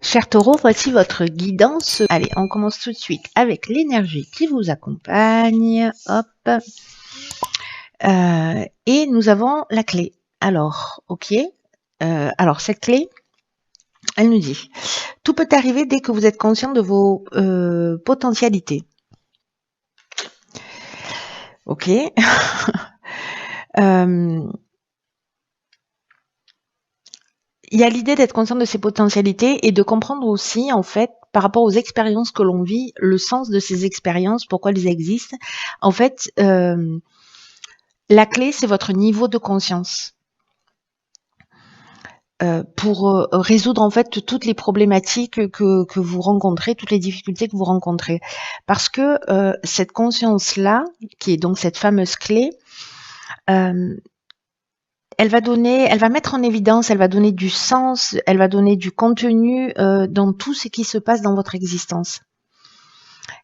Cher Taureau, voici votre guidance. Allez, on commence tout de suite avec l'énergie qui vous accompagne. Hop. Et nous avons la clé. Alors, ok. Alors, cette clé, elle nous dit, tout peut arriver dès que vous êtes conscient de vos potentialités. Ok. Il y a l'idée d'être conscient de ses potentialités et de comprendre aussi, en fait, par rapport aux expériences que l'on vit, le sens de ces expériences, pourquoi elles existent. En fait, la clé, c'est votre niveau de conscience. Pour résoudre en fait toutes les problématiques que vous rencontrez, toutes les difficultés que vous rencontrez. Parce que cette conscience-là, qui est donc cette fameuse clé, elle va mettre en évidence, elle va donner du sens, elle va donner du contenu dans tout ce qui se passe dans votre existence.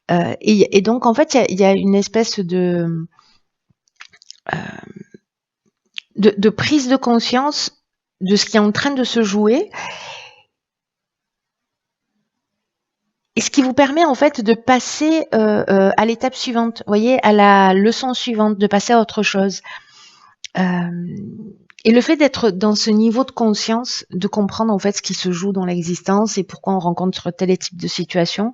Et donc en fait, il y a une espèce de prise de conscience de ce qui est en train de se jouer. Et ce qui vous permet en fait de passer à l'étape suivante, vous voyez, à la leçon suivante, de passer à autre chose. Et le fait d'être dans ce niveau de conscience, de comprendre en fait ce qui se joue dans l'existence et pourquoi on rencontre tel type de situation,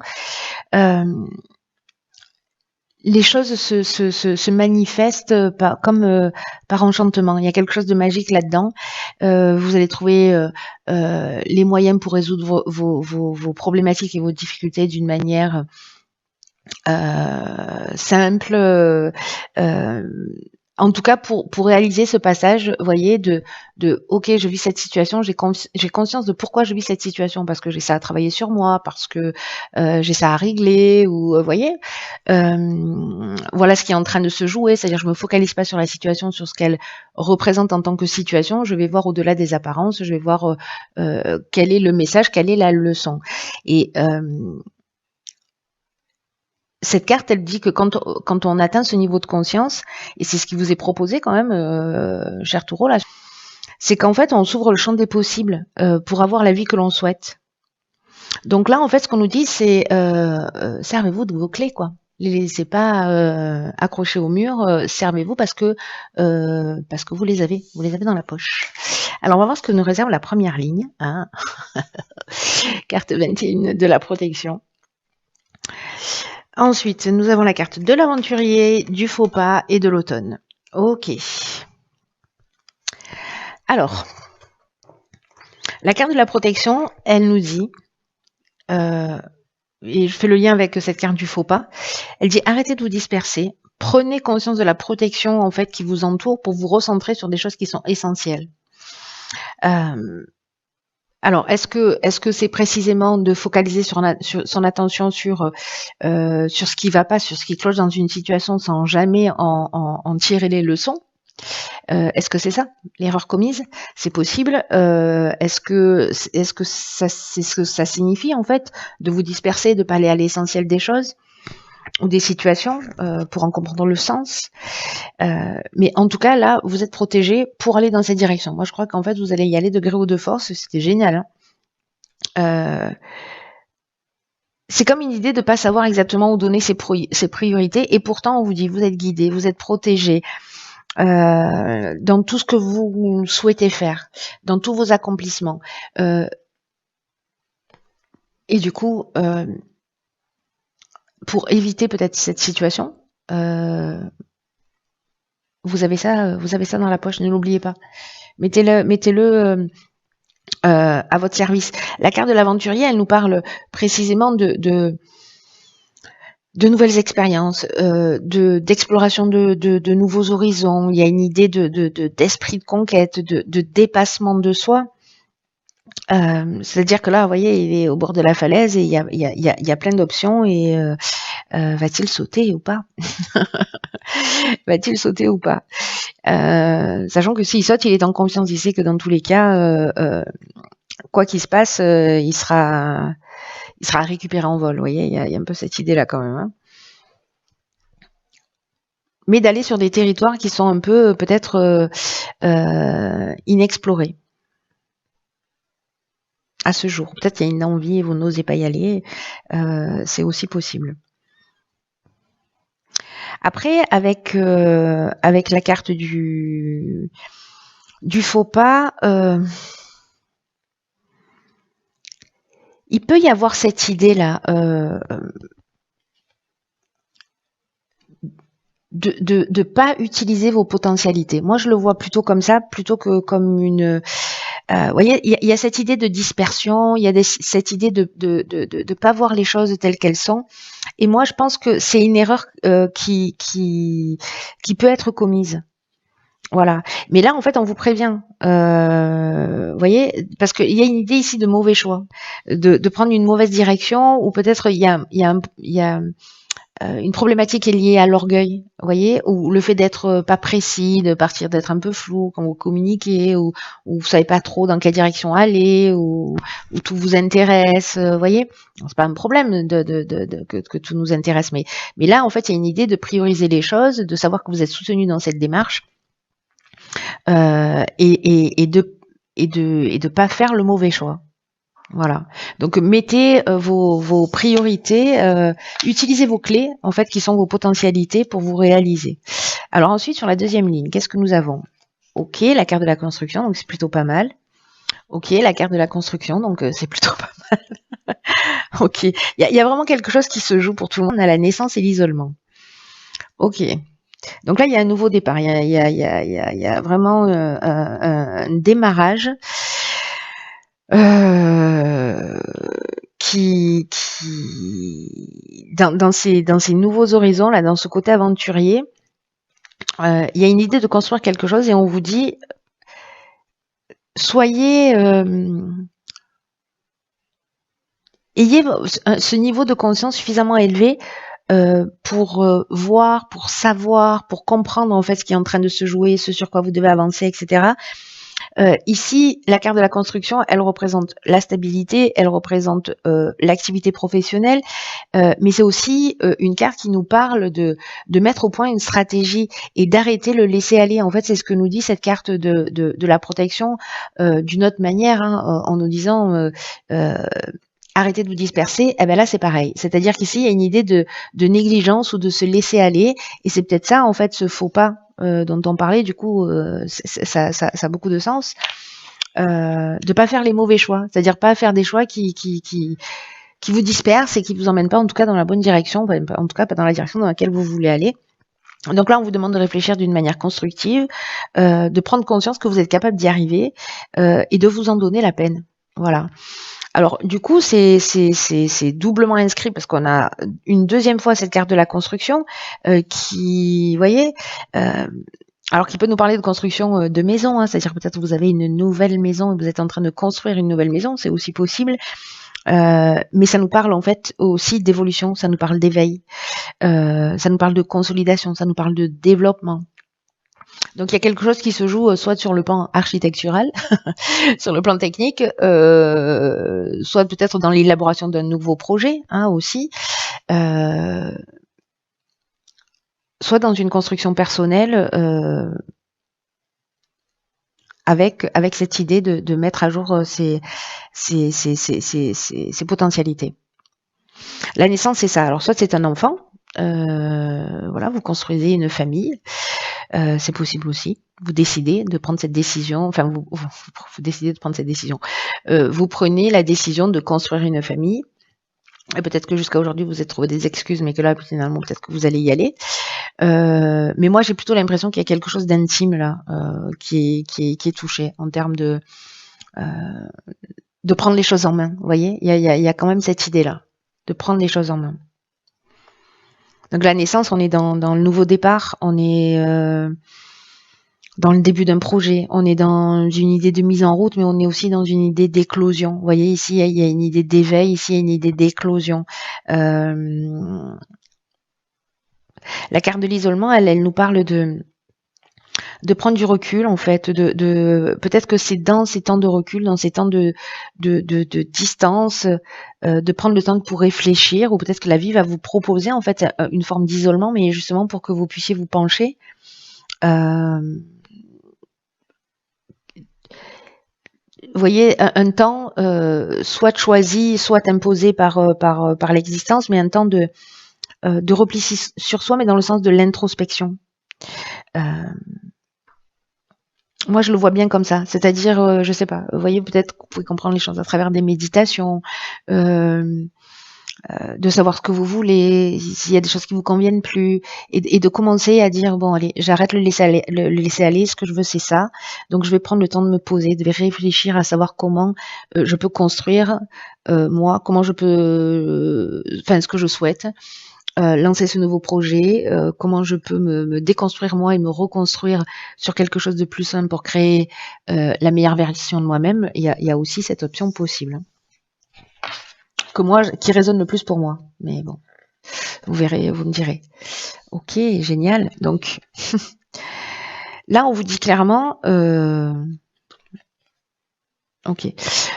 les choses se manifestent comme par enchantement. Il y a quelque chose de magique là-dedans. Vous allez trouver les moyens pour résoudre vos problématiques et vos difficultés d'une manière simple. En tout cas, pour réaliser ce passage, vous voyez, de ok, je vis cette situation, j'ai conscience de pourquoi je vis cette situation, parce que j'ai ça à travailler sur moi, parce que j'ai ça à régler, ou vous voyez, voilà ce qui est en train de se jouer, c'est-à-dire je me focalise pas sur la situation, sur ce qu'elle représente en tant que situation, je vais voir au-delà des apparences, je vais voir quel est le message, quelle est la leçon. Et cette carte, elle dit que quand on atteint ce niveau de conscience, et c'est ce qui vous est proposé quand même, cher Taureau, là, c'est qu'en fait, on s'ouvre le champ des possibles pour avoir la vie que l'on souhaite. Donc là, en fait, ce qu'on nous dit, c'est servez-vous de vos clés, quoi. Les laissez pas accrochées au mur, servez-vous parce que vous les avez dans la poche. Alors, on va voir ce que nous réserve la première ligne, hein. Carte 21 de la protection. Ensuite, nous avons la carte de l'aventurier, du faux pas et de l'automne. Ok. Alors, la carte de la protection, elle nous dit, et je fais le lien avec cette carte du faux pas, elle dit arrêtez de vous disperser, prenez conscience de la protection en fait qui vous entoure pour vous recentrer sur des choses qui sont essentielles. Alors, est-ce que c'est précisément de focaliser sur son attention sur ce qui va pas, sur ce qui cloche dans une situation sans jamais en tirer les leçons? Est-ce que c'est ça l'erreur commise? C'est possible. Est-ce que c'est ce que ça signifie en fait de vous disperser, de pas aller à l'essentiel des choses ou des situations pour en comprendre le sens? Mais en tout cas là, vous êtes protégé pour aller dans cette direction. Moi, je crois qu'en fait, vous allez y aller de gré ou de force. C'était génial. Hein. C'est comme une idée de pas savoir exactement où donner ses priorités, et pourtant on vous dit vous êtes guidé, vous êtes protégé dans tout ce que vous souhaitez faire, dans tous vos accomplissements. Et du coup, pour éviter peut-être cette situation, vous avez ça dans la poche, ne l'oubliez pas. Mettez-le à votre service. La carte de l'aventurier, elle nous parle précisément de nouvelles expériences, d'exploration de nouveaux horizons. Il y a une idée d'esprit de conquête, de dépassement de soi. C'est-à-dire que là, vous voyez, il est au bord de la falaise et il y a plein d'options, et va-t-il sauter ou pas? Va-t-il sauter ou pas? Sachant que s'il saute, il est en confiance, il sait que dans tous les cas, quoi qu'il se passe, il sera récupéré en vol. Vous voyez, il y a un peu cette idée-là quand même. Hein. Mais d'aller sur des territoires qui sont un peu peut-être inexplorés. à ce jour. Peut-être qu'il y a une envie et vous n'osez pas y aller, c'est aussi possible. Après, avec la carte du faux pas, il peut y avoir cette idée-là de pas utiliser vos potentialités. Moi, je le vois plutôt comme ça, plutôt que comme une. Vous voyez, il y a cette idée de dispersion, il y a cette idée de pas voir les choses telles qu'elles sont. Et moi, je pense que c'est une erreur qui peut être commise. Voilà. Mais là, en fait, on vous prévient. Vous voyez, parce qu'il y a une idée ici de mauvais choix, de prendre une mauvaise direction, ou peut-être il y a une problématique est liée à l'orgueil, vous voyez, ou le fait d'être pas précis, de partir d'être un peu flou quand vous communiquez, ou vous savez pas trop dans quelle direction aller, ou tout vous intéresse, vous voyez. C'est pas un problème que tout nous intéresse, mais là, en fait, il y a une idée de prioriser les choses, de savoir que vous êtes soutenu dans cette démarche, et de pas faire le mauvais choix. Voilà. Donc mettez vos priorités, utilisez vos clés en fait qui sont vos potentialités pour vous réaliser. Alors ensuite sur la deuxième ligne, qu'est-ce que nous avons? Ok, la carte de la construction, donc c'est plutôt pas mal. Ok, la carte de la construction, donc c'est plutôt pas mal. Ok, il y a vraiment quelque chose qui se joue pour tout le monde à la naissance et l'isolement. Ok. Donc là, il y a un nouveau départ, il y a vraiment un démarrage qui dans ces nouveaux horizons, là, dans ce côté aventurier, il y a une idée de construire quelque chose et on vous dit soyez ayez ce niveau de conscience suffisamment élevé pour voir, pour savoir, pour comprendre en fait ce qui est en train de se jouer, ce sur quoi vous devez avancer, etc. Ici, la carte de la construction, elle représente la stabilité, elle représente l'activité professionnelle, mais c'est aussi une carte qui nous parle de mettre au point une stratégie et d'arrêter le laisser-aller. En fait, c'est ce que nous dit cette carte de la protection d'une autre manière, hein, en nous disant arrêtez de vous disperser. Eh ben là, c'est pareil. C'est-à-dire qu'ici, il y a une idée de négligence ou de se laisser aller, et c'est peut-être ça, en fait, ce faux pas dont on parlait. Du coup, ça a beaucoup de sens. De pas faire les mauvais choix, c'est-à-dire pas faire des choix qui vous dispersent et qui vous emmènent pas, en tout cas, dans la bonne direction, en tout cas pas dans la direction dans laquelle vous voulez aller. Donc là, on vous demande de réfléchir d'une manière constructive, de prendre conscience que vous êtes capable d'y arriver et de vous en donner la peine. Voilà. Alors du coup, c'est doublement inscrit parce qu'on a une deuxième fois cette carte de la construction qui, vous voyez, alors qui peut nous parler de construction de maison, hein, c'est-à-dire peut-être que vous avez une nouvelle maison et vous êtes en train de construire une nouvelle maison, c'est aussi possible. Mais ça nous parle en fait aussi d'évolution, ça nous parle d'éveil, ça nous parle de consolidation, ça nous parle de développement. Donc il y a quelque chose qui se joue soit sur le plan architectural, sur le plan technique, soit peut-être dans l'élaboration d'un nouveau projet, hein, aussi, soit dans une construction personnelle avec cette idée de mettre à jour ses potentialités. La naissance, c'est ça. Alors soit c'est un enfant, voilà, vous construisez une famille. C'est possible aussi. Vous décidez de prendre cette décision, enfin vous décidez de prendre cette décision. Vous prenez la décision de construire une famille. Et peut-être que jusqu'à aujourd'hui vous êtes trouvé des excuses, mais que là finalement peut-être que vous allez y aller. Mais moi j'ai plutôt l'impression qu'il y a quelque chose d'intime là qui est touché en termes de prendre les choses en main. Vous voyez, il y a quand même cette idée là de prendre les choses en main. Donc la naissance, on est dans le nouveau départ, on est dans le début d'un projet, on est dans une idée de mise en route, mais on est aussi dans une idée d'éclosion. Vous voyez, ici, il y a une idée d'éveil, ici, il y a une idée d'éclosion. La carte de l'isolement, elle nous parle de prendre du recul, en fait, peut-être que c'est dans ces temps de recul, dans ces temps de distance, de prendre le temps pour réfléchir, ou peut-être que la vie va vous proposer, en fait, une forme d'isolement, mais justement pour que vous puissiez vous pencher. vous voyez, un temps soit choisi, soit imposé par l'existence, mais un temps de repli sur soi, mais dans le sens de l'introspection. Moi, je le vois bien comme ça, c'est-à-dire, je sais pas, vous voyez, peut-être que vous pouvez comprendre les choses à travers des méditations, de savoir ce que vous voulez, s'il y a des choses qui vous conviennent plus, et de commencer à dire bon allez, j'arrête le laisser aller, ce que je veux c'est ça, donc je vais prendre le temps de me poser, de réfléchir à savoir comment je peux construire moi, comment je peux, enfin ce que je souhaite. Lancer ce nouveau projet, comment je peux me déconstruire moi et me reconstruire sur quelque chose de plus simple pour créer la meilleure version de moi-même. Il y a aussi cette option possible que moi qui résonne le plus pour moi. Mais bon, vous verrez, vous me direz. Ok, génial. Donc là, on vous dit clairement. Ok.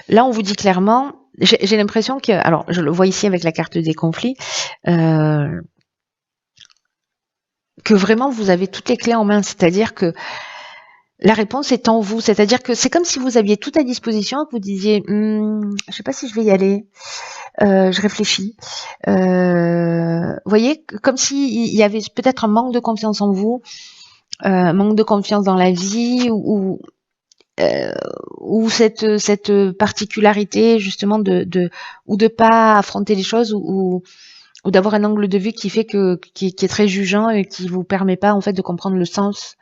Là, on vous dit clairement. J'ai l'impression que, alors, je le vois ici avec la carte des conflits. Que vraiment vous avez toutes les clés en main, c'est-à-dire que la réponse est en vous, c'est-à-dire que c'est comme si vous aviez tout à disposition et que vous disiez je sais pas si je vais y aller, je réfléchis. Vous voyez, comme s'il y avait peut-être un manque de confiance en vous, un manque de confiance dans la vie ou cette particularité justement ou de pas affronter les choses ou d'avoir un angle de vue qui fait qui est très jugeant et qui vous permet pas en fait de comprendre le sens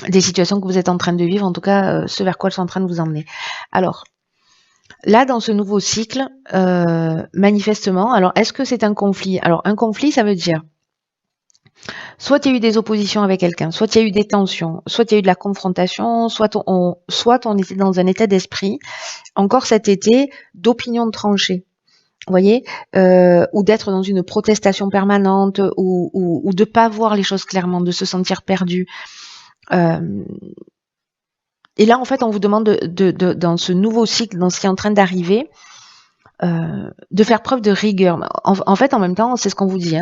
des situations que vous êtes en train de vivre, en tout cas ce vers quoi elles sont en train de vous emmener. Alors là, dans ce nouveau cycle, manifestement, alors est-ce que c'est un conflit? Alors un conflit, ça veut dire soit il y a eu des oppositions avec quelqu'un, soit il y a eu des tensions, soit il y a eu de la confrontation, soit on était dans un état d'esprit, encore cet été, d'opinion tranchée. Vous voyez, ou d'être dans une protestation permanente, ou de pas voir les choses clairement, de se sentir perdu. Et là, en fait, on vous demande dans ce nouveau cycle, dans ce qui est en train d'arriver, de faire preuve de rigueur. En fait, en même temps, c'est ce qu'on vous dit.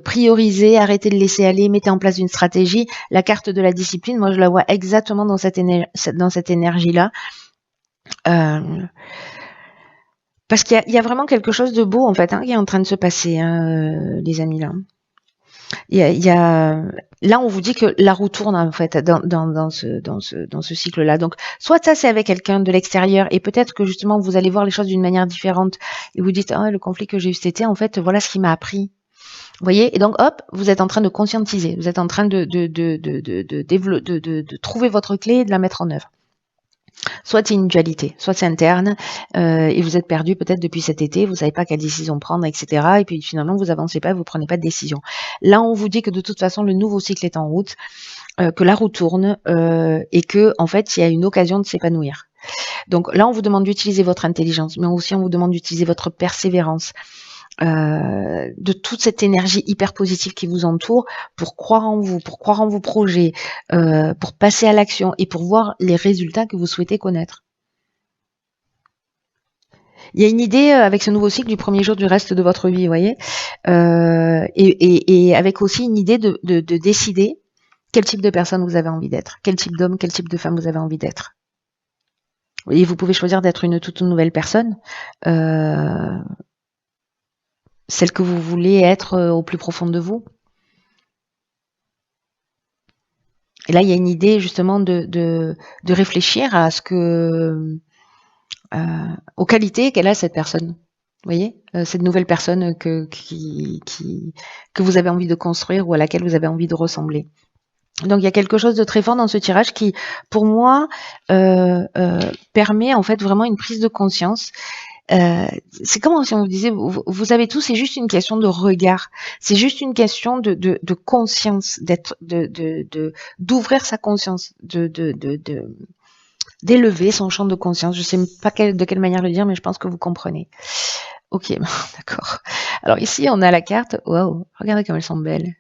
Priorisez, arrêtez de laisser aller, mettez en place une stratégie. La carte de la discipline, moi, je la vois exactement dans cette énergie-là. Parce qu'il y a vraiment quelque chose de beau, en fait, qui est en train de se passer, les amis, là. Là, on vous dit que la roue tourne en fait dans ce cycle-là. Donc, soit ça c'est avec quelqu'un de l'extérieur et peut-être que justement vous allez voir les choses d'une manière différente et vous dites le conflit que j'ai eu cet été, en fait, voilà ce qui m'a appris. Vous voyez, et donc hop, vous êtes en train de conscientiser, vous êtes en train de trouver votre clé et de la mettre en œuvre. Soit c'est une dualité, soit c'est interne, et vous êtes perdu peut-être depuis cet été, vous savez pas quelle décision prendre, etc. Et puis finalement vous avancez pas, vous prenez pas de décision. Là, on vous dit que de toute façon le nouveau cycle est en route, que la roue tourne, et que en fait il y a une occasion de s'épanouir. Donc là, on vous demande d'utiliser votre intelligence, mais aussi on vous demande d'utiliser votre persévérance. De toute cette énergie hyper positive qui vous entoure pour croire en vous, pour croire en vos projets, pour passer à l'action et pour voir les résultats que vous souhaitez connaître. Il y a une idée avec ce nouveau cycle du premier jour du reste de votre vie, vous voyez, et avec aussi une idée de décider quel type de personne vous avez envie d'être, quel type d'homme, quel type de femme vous avez envie d'être. Et vous pouvez choisir d'être une toute nouvelle personne, celle que vous voulez être au plus profond de vous. Et là, il y a une idée justement de réfléchir à ce que aux qualités qu'elle a cette personne. Vous voyez, cette nouvelle personne que vous avez envie de construire ou à laquelle vous avez envie de ressembler. Donc il y a quelque chose de très fort dans ce tirage qui, pour moi, permet en fait vraiment une prise de conscience. C'est comme si on vous disait, vous avez tout, c'est juste une question de regard, c'est juste une question de conscience, d'ouvrir sa conscience, d'élever son champ de conscience. Je sais pas de quelle manière le dire, mais je pense que vous comprenez. Ok, d'accord. Alors ici, on a la carte. Waouh, regardez comme elles sont belles.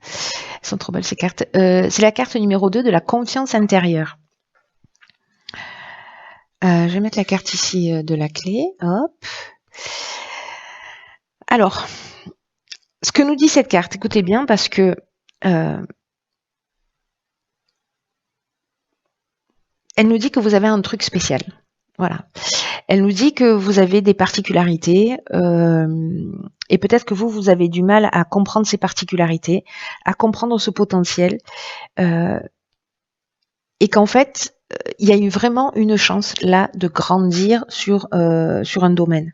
Elles sont trop belles ces cartes. C'est la carte numéro 2 de la confiance intérieure. Je vais mettre la carte ici de la clé. Hop. Alors, ce que nous dit cette carte, écoutez bien parce que elle nous dit que vous avez un truc spécial. Voilà. Elle nous dit que vous avez des particularités et peut-être que vous avez du mal à comprendre ces particularités, à comprendre ce potentiel et qu'en fait, il y a eu vraiment une chance là de grandir sur un domaine.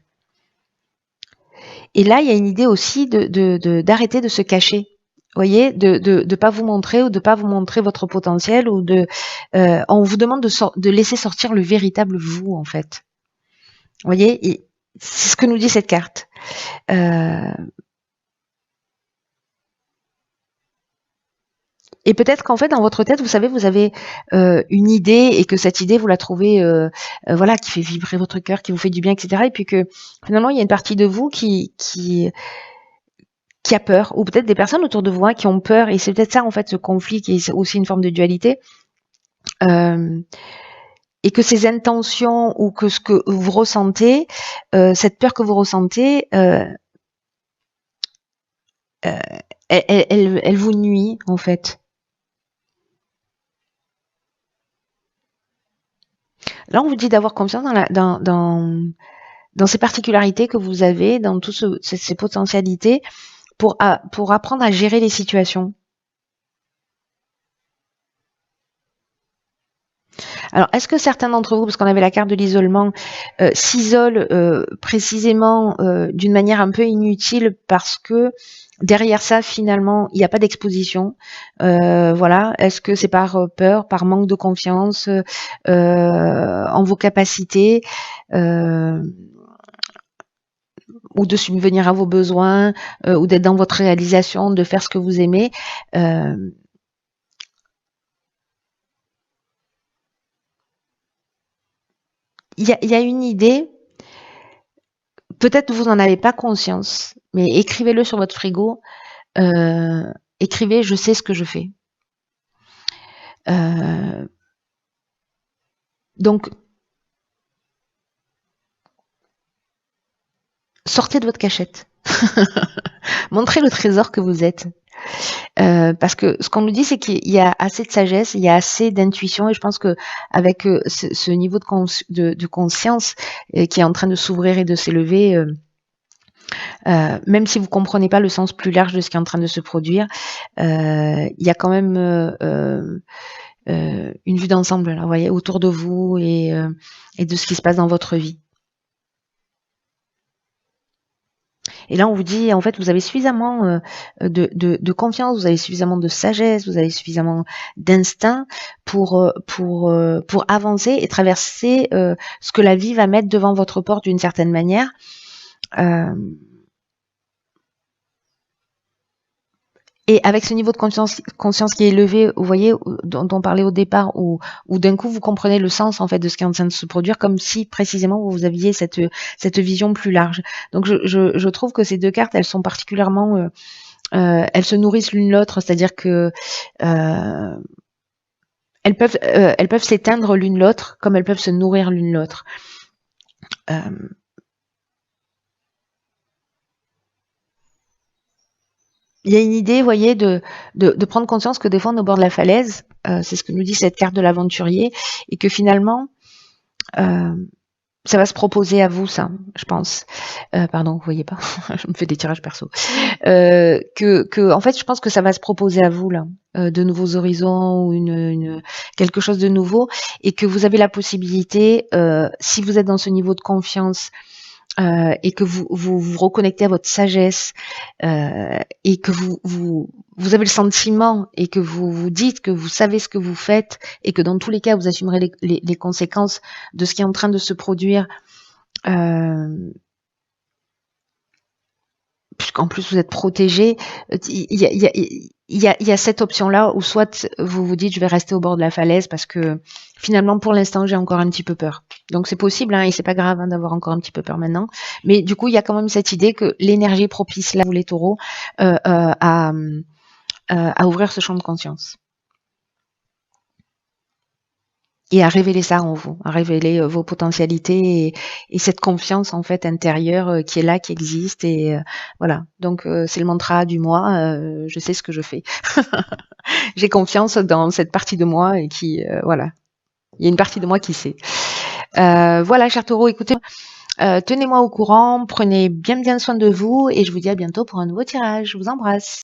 Et là, il y a une idée aussi d'arrêter de se cacher. Vous voyez, de pas vous montrer ou de pas vous montrer votre potentiel ou on vous demande de laisser sortir le véritable vous en fait. Vous voyez, c'est ce que nous dit cette carte. Et peut-être qu'en fait, dans votre tête, vous savez, vous avez une idée et que cette idée, vous la trouvez, voilà, qui fait vibrer votre cœur, qui vous fait du bien, etc. Et puis que finalement, il y a une partie de vous qui a peur, ou peut-être des personnes autour de vous qui ont peur. Et c'est peut-être ça, en fait, ce conflit qui est aussi une forme de dualité. Et que ces intentions ou que ce que vous ressentez, cette peur que vous ressentez, elle vous nuit, en fait. Là, on vous dit d'avoir confiance dans ces particularités que vous avez, dans toutes ces potentialités, pour apprendre à gérer les situations. Alors, est-ce que certains d'entre vous, parce qu'on avait la carte de l'isolement, s'isolent précisément d'une manière un peu inutile parce que derrière ça, finalement, il n'y a pas d'exposition. Voilà. Est-ce que c'est par peur, par manque de confiance en vos capacités ou de subvenir à vos besoins ou d'être dans votre réalisation, de faire ce que vous aimez il y a une idée, peut-être que vous n'en avez pas conscience, mais écrivez-le sur votre frigo. Écrivez « Je sais ce que je fais ». Donc, sortez de votre cachette. Montrez le trésor que vous êtes. Parce que ce qu'on nous dit, c'est qu'il y a assez de sagesse, il y a assez d'intuition, et je pense que avec ce niveau de conscience qui est en train de s'ouvrir et de s'élever, même si vous comprenez pas le sens plus large de ce qui est en train de se produire, il y a quand même une vue d'ensemble, là, vous voyez, autour de vous et de ce qui se passe dans votre vie. Et là, on vous dit, en fait, vous avez suffisamment de confiance, vous avez suffisamment de sagesse, vous avez suffisamment d'instinct pour avancer et traverser ce que la vie va mettre devant votre porte d'une certaine manière. Et avec ce niveau de conscience qui est élevé, vous voyez, dont on parlait au départ, où d'un coup vous comprenez le sens en fait de ce qui est en train de se produire, comme si précisément vous aviez cette vision plus large. Donc je trouve que ces deux cartes, elles sont particulièrement, elles se nourrissent l'une l'autre, c'est-à-dire que elles peuvent s'éteindre l'une l'autre, comme elles peuvent se nourrir l'une l'autre. Il y a une idée, vous voyez, de prendre conscience que des fois on est au bord de la falaise, c'est ce que nous dit cette carte de l'aventurier, et que finalement, ça va se proposer à vous, ça, je pense. Pardon, vous voyez pas, je me fais des tirages perso. En fait, je pense que ça va se proposer à vous, là, de nouveaux horizons ou quelque chose de nouveau, et que vous avez la possibilité, si vous êtes dans ce niveau de confiance, et que vous reconnectez à votre sagesse et que vous avez le sentiment et que vous vous dites que vous savez ce que vous faites et que dans tous les cas vous assumerez les conséquences de ce qui est en train de se produire, puisqu'en plus vous êtes protégé, il y a cette option-là où soit vous vous dites je vais rester au bord de la falaise parce que finalement pour l'instant j'ai encore un petit peu peur. Donc c'est possible et c'est pas grave d'avoir encore un petit peu peur maintenant. Mais du coup il y a quand même cette idée que l'énergie propice là, vous les taureaux, à ouvrir ce champ de conscience. Et à révéler ça en vous, à révéler vos potentialités et cette confiance en fait intérieure qui est là, qui existe et voilà. Donc c'est le mantra du mois. Je sais ce que je fais. J'ai confiance dans cette partie de moi et qui voilà. Il y a une partie de moi qui sait. Voilà, cher taureau, écoutez, tenez-moi au courant, prenez bien soin de vous et je vous dis à bientôt pour un nouveau tirage. Je vous embrasse.